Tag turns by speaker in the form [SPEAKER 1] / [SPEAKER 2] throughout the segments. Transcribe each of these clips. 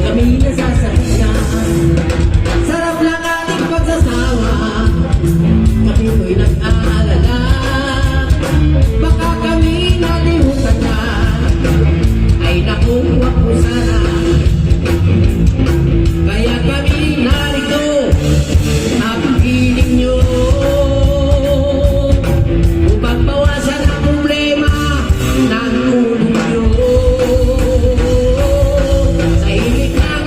[SPEAKER 1] kami nasasadyan. Sarap lang ating pagsasawa, kami ko'y nag-aalala. Baka kami nalimutan na, ay naku, wag po sana. Kaya kami narito, napakinig nyo. Upang bawasan ang problema ng ulo nyo. Sa hilig ng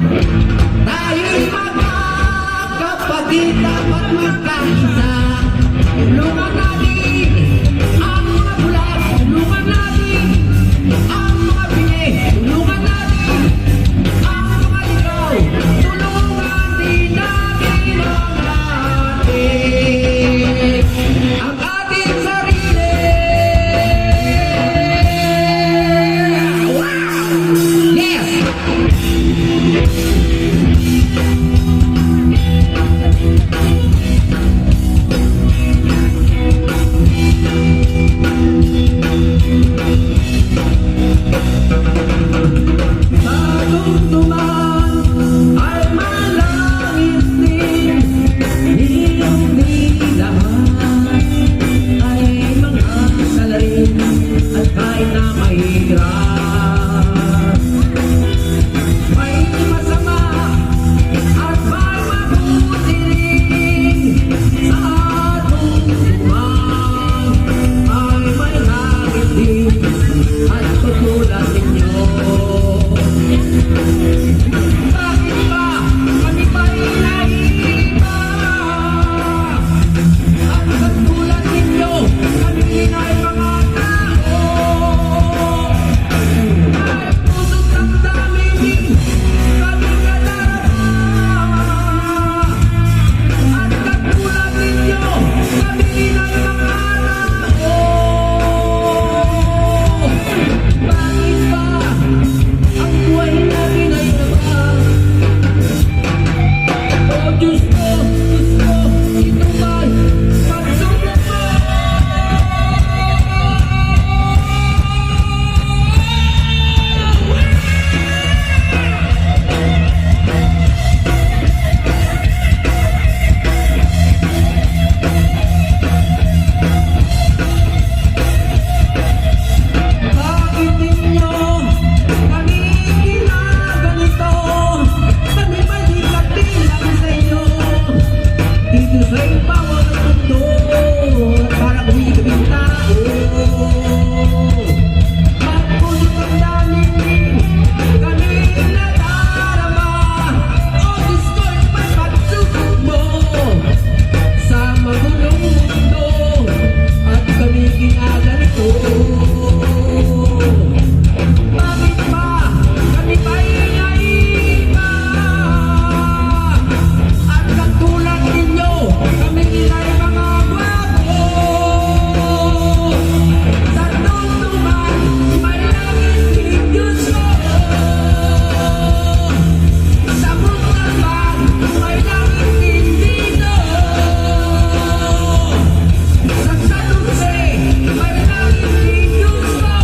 [SPEAKER 1] Tayo'y magkakapatid dapat magkaisa. Tulungan natin ang mga bulag, tulungan natin ang mga bini, tulungan natin ang mga ligaw, tulungan din natin ang ating sarili. Wow! Yes! Pagtuntuman ay malangit din, hindi lahat ay mga salarin at kahit na mahirap. May masama at may mabuti rin sa atong tumang ay may langit din at tutulad ninyo. Bakit ba kami ba'y naiiba? At katulad ninyo, kami din ay mga tao. At puso't damdamin din kami kadarama. At katulad ninyo, kami din ay mga tao. Bakit ba ang buhay natin ay naba? Oh Diyos ko, ito ba'y pagsubok mo? Bakit ninyo kami ginaganito? Kami ba'y di kabilang sa inyo? Dito sa'y bawat mundo, parang humigabing tao. At puso't ang daming din kami nadarama. Oh Diyos ko, ito ba'y pagsubok mo sa magulong mundo? At kami ginaganito. Bakit ba kami ba'y naiiba? At katulad ninyo, kami din ay mga gwapo. Sa tungtungan, may langit din Diyos ko. Sa buktaban, may langit din dito. Sa sadutse, may langit din Diyos ko.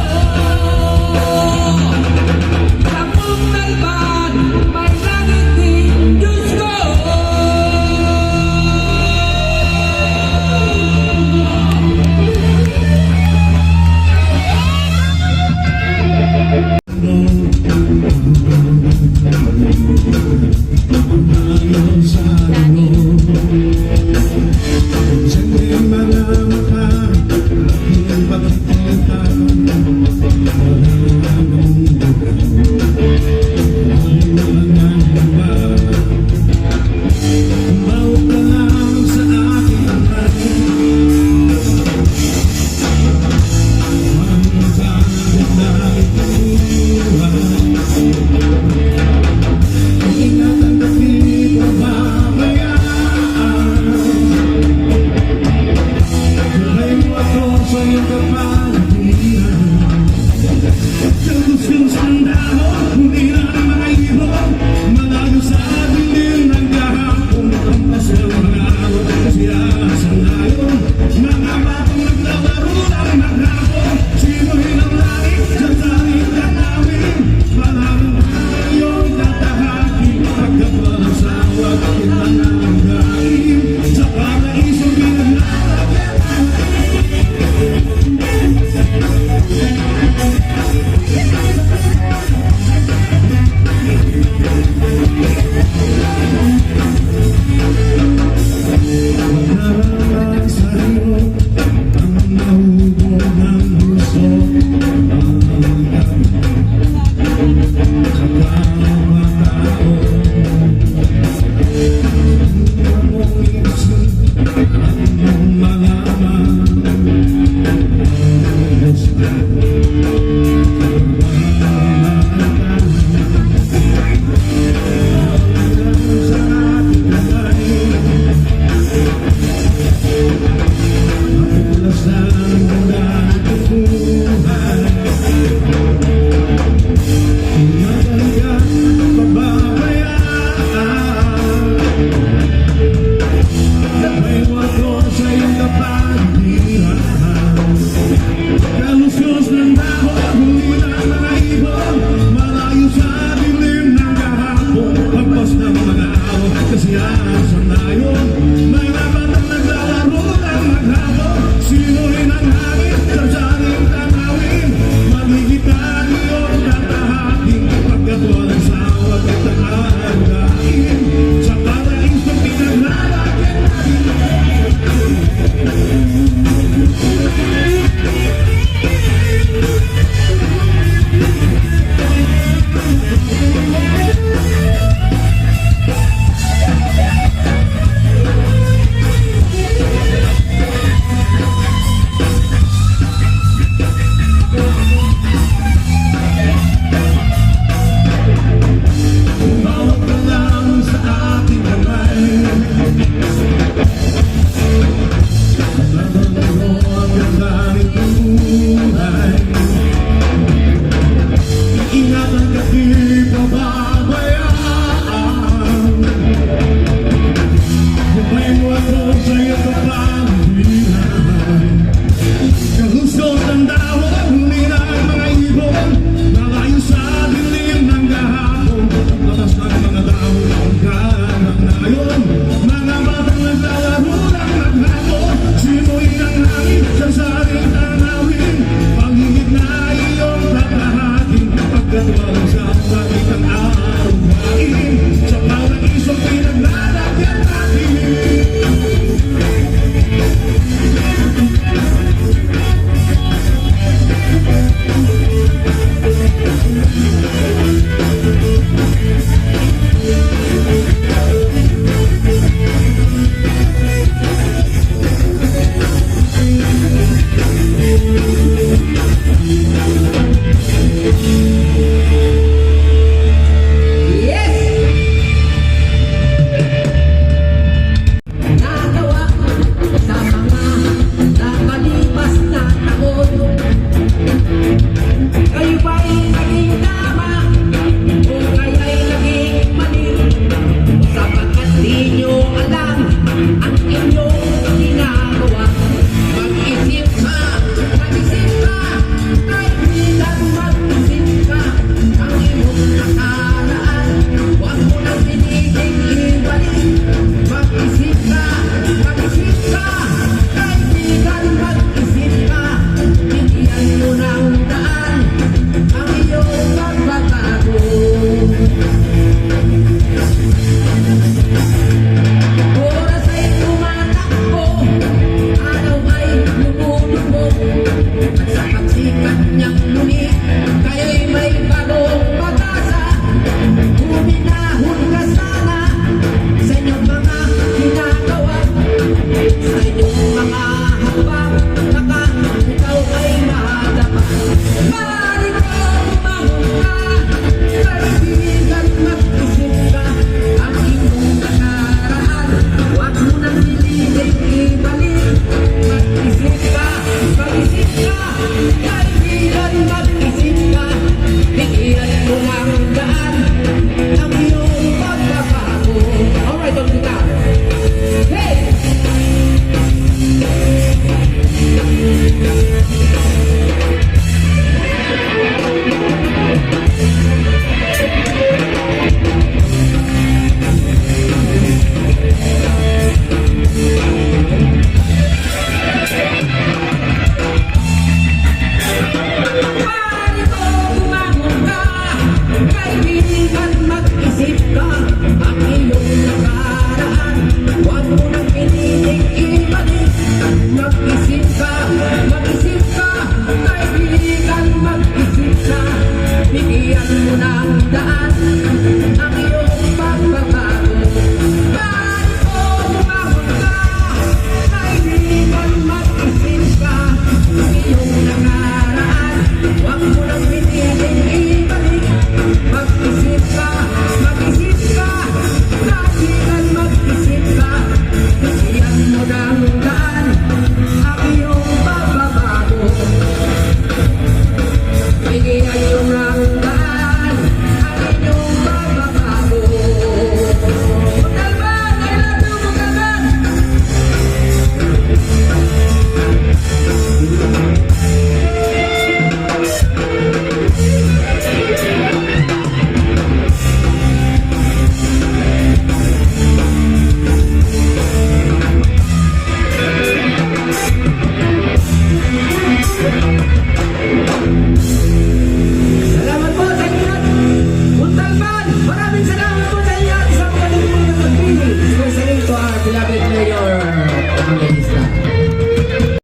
[SPEAKER 1] Sa buktaban, may langit din Diyos ko.